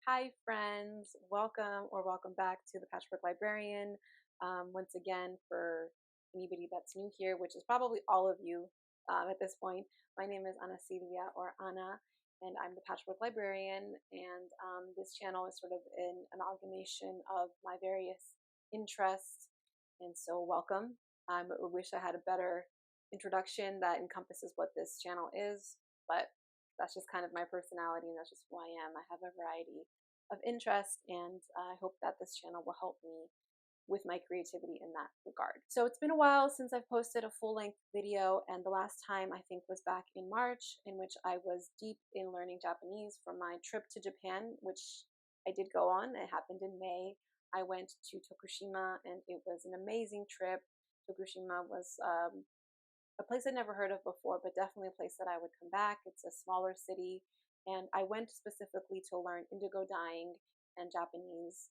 Hi, friends. Welcome back to the Patchwork Librarian. Once again, for anybody that's new here, which is probably all of you at this point, my name is Ana Silvia or Ana, and I'm the Patchwork Librarian. And this channel is sort of an amalgamation of my various interests. And so, welcome. I wish I had a better introduction that encompasses what this channel is, but that's just kind of my personality and that's just who I am. I have a variety of interest, and I hope that this channel will help me with my creativity in that regard. So it's been a while since I've posted a full-length video, and the last time I think was back in March, in which I was deep in learning Japanese from my trip to Japan, which I did go on. It happened in May. I went to Tokushima, and it was an amazing trip. Tokushima was a place I'd never heard of before, but definitely a place that I would come back. It's a smaller city, and I went specifically to learn indigo dyeing and Japanese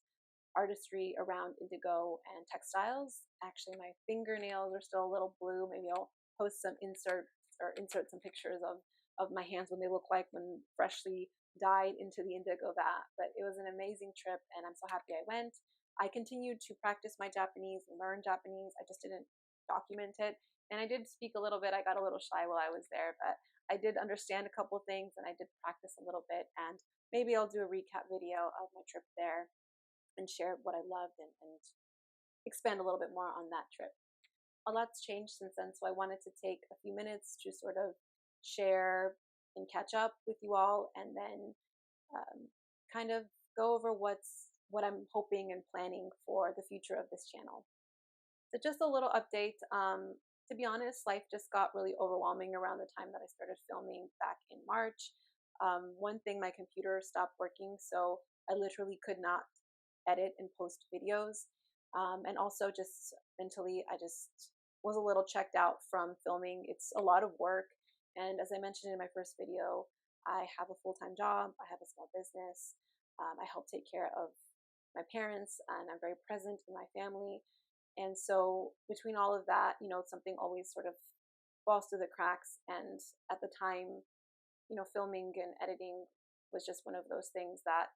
artistry around indigo and textiles. Actually, my fingernails are still a little blue. Maybe I'll post some inserts or insert some pictures of my hands when they look like when freshly dyed into the indigo vat. But it was an amazing trip, and I'm so happy I went. I continued to practice my Japanese and learn Japanese. I just didn't document it. And I did speak a little bit. I got a little shy while I was there, but I did understand a couple things and I did practice a little bit. And maybe I'll do a recap video of my trip there and share what I loved and expand a little bit more on that trip. A lot's changed since then, so I wanted to take a few minutes to sort of share and catch up with you all, and then kind of go over what I'm hoping and planning for the future of this channel. So just a little update. To be honest, life just got really overwhelming around the time that I started filming back in March. One thing, my computer stopped working, so I literally could not edit and post videos. And also just mentally, I just was a little checked out from filming. It's a lot of work. And as I mentioned in my first video, I have a full-time job. I have a small business. I help take care of my parents, and I'm very present in my family. And so between all of that, something always sort of falls through the cracks. And at the time, filming and editing was just one of those things that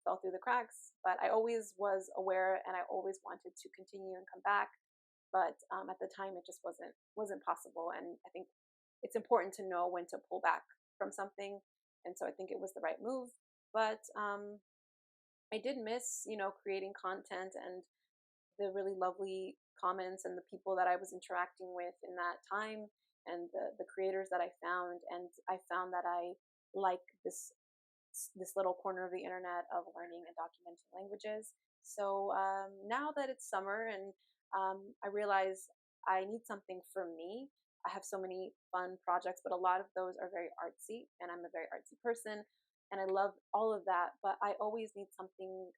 fell through the cracks. But I always was aware, and I always wanted to continue and come back. But at the time, it just wasn't possible. And I think it's important to know when to pull back from something. And so I think it was the right move. But I did miss, creating content and the really lovely comments and the people that I was interacting with in that time, and the creators that I found. And I found that I like this little corner of the internet of learning and documenting languages. So now that it's summer and I realize I need something for me. I have so many fun projects, but a lot of those are very artsy, and I'm a very artsy person, and I love all of that. But I always need something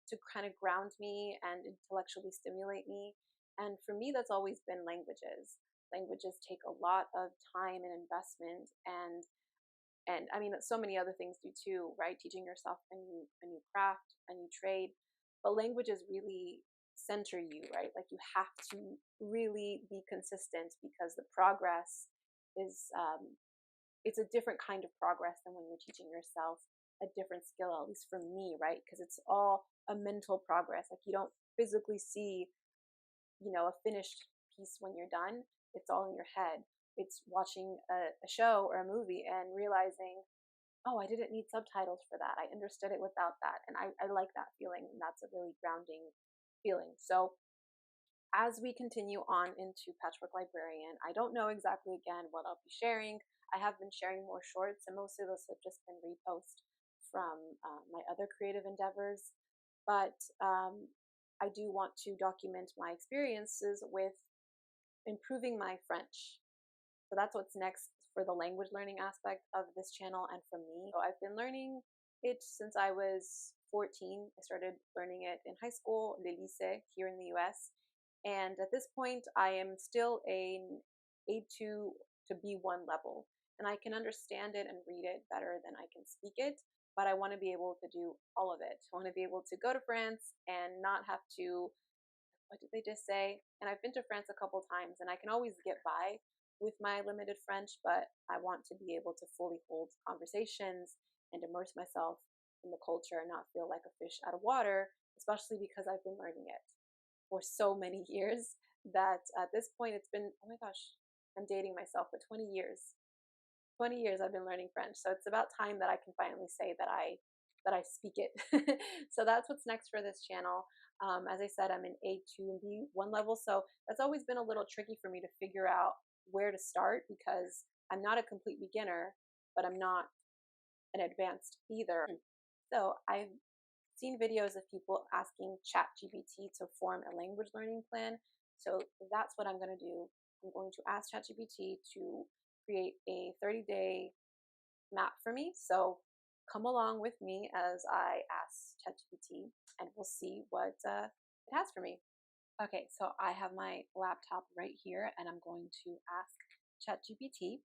to kind of ground me and intellectually stimulate me. And for me, that's always been languages. Languages take a lot of time and investment, and I mean, so many other things do too, right? Teaching yourself a new craft, a new trade. But languages really center you, right? Like you have to really be consistent, because the progress is, it's a different kind of progress than when you're teaching yourself a different skill, at least for me, right? Because it's all a mental progress. Like you don't physically see, a finished piece when you're done. It's all in your head. It's watching a show or a movie and realizing, oh, I didn't need subtitles for that. I understood it without that. And I like that feeling. And that's a really grounding feeling. So as we continue on into Patchwork Librarian, I don't know exactly again what I'll be sharing. I have been sharing more shorts, and most of those have just been reposts from my other creative endeavors. But I do want to document my experiences with improving my French. So that's what's next for the language learning aspect of this channel and for me. So I've been learning it since I was 14. I started learning it in high school, le lycée, here in the US. And at this point, I am still an A2 to B1 level. And I can understand it and read it better than I can speak it. But I want to be able to do all of it. I want to be able to go to France and not have to, what did they just say? And I've been to France a couple times, and I can always get by with my limited French, but I want to be able to fully hold conversations and immerse myself in the culture and not feel like a fish out of water, especially because I've been learning it for so many years that at this point it's been, oh my gosh, I'm dating myself, but 20 years. 20 years I've been learning French. So it's about time that I can finally say that I speak it. So that's what's next for this channel. As I said, I'm in A2 and B1 level, so that's always been a little tricky for me to figure out where to start because I'm not a complete beginner, but I'm not an advanced either. So I've seen videos of people asking ChatGPT to form a language learning plan. So that's what I'm going to do. I'm going to ask ChatGPT to create a 30-day map for me. So come along with me as I ask ChatGPT and we'll see what it has for me. Okay, so I have my laptop right here and I'm going to ask ChatGPT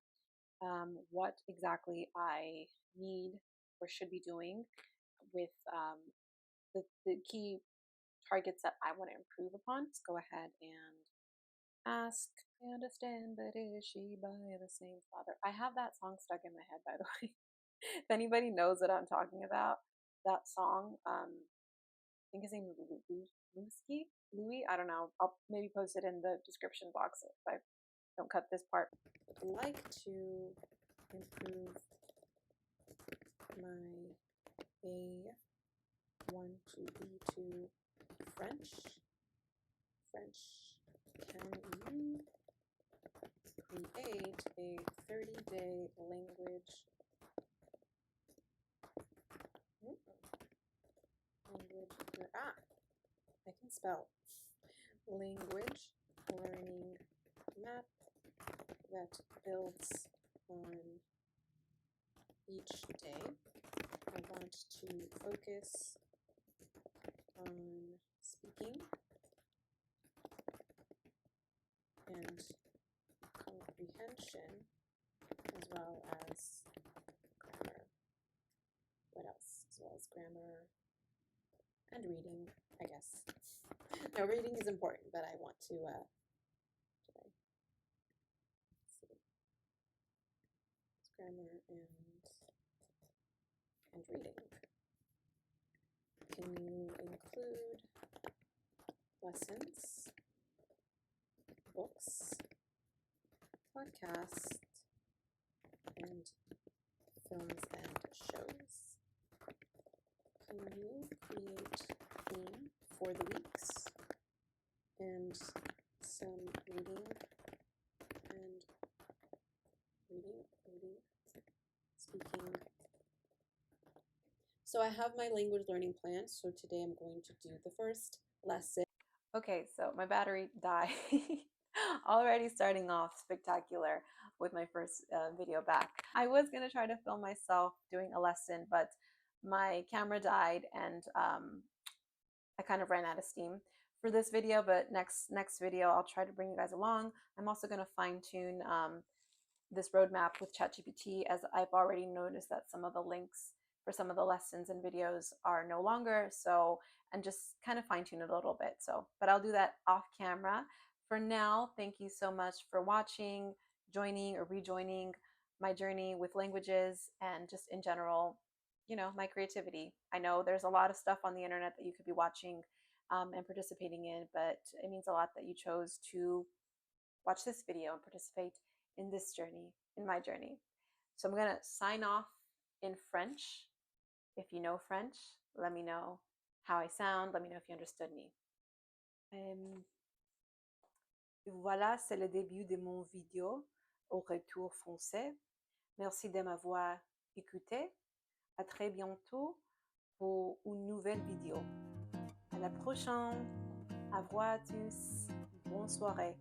what exactly I need or should be doing with the key targets that I want to improve upon. Let's go ahead and ask, I understand, but is she by the same father? I have that song stuck in my head, by the way. If anybody knows what I'm talking about, that song, I think his name is Louis, I don't know. I'll maybe post it in the description box if I don't cut this part. I'd like to improve my A1 to B2 French. Can you create a 30-day language I can spell language learning map that builds on each day. I want to focus on speaking and comprehension as well as grammar. What else? As well as grammar and reading, I guess. No, reading is important, but I want to see. It's grammar and reading. Can you include lessons, books, podcasts, and films and shows? Can you create a theme for the weeks and some reading, speaking? So I have my language learning plan. So today I'm going to do the first lesson. Okay, so my battery died. Already starting off spectacular with my first video back. I was going to try to film myself doing a lesson, but my camera died and I kind of ran out of steam for this video, but next video I'll try to bring you guys along. I'm also going to fine tune this roadmap with ChatGPT, as I've already noticed that some of the links for some of the lessons and videos are no longer, so, and just kind of fine tune it a little bit. So, but I'll do that off camera. For now, thank you so much for watching, joining or rejoining my journey with languages and just in general, you know, my creativity. I know there's a lot of stuff on the internet that you could be watching and participating in, but it means a lot that you chose to watch this video and participate in this journey, in my journey. So I'm gonna sign off in French. If you know French, let me know how I sound. Let me know if you understood me. Voilà, c'est le début de mon vidéo au retour français. Merci de m'avoir écouté. À très bientôt pour une nouvelle vidéo. À la prochaine. Au revoir à tous. Bonne soirée.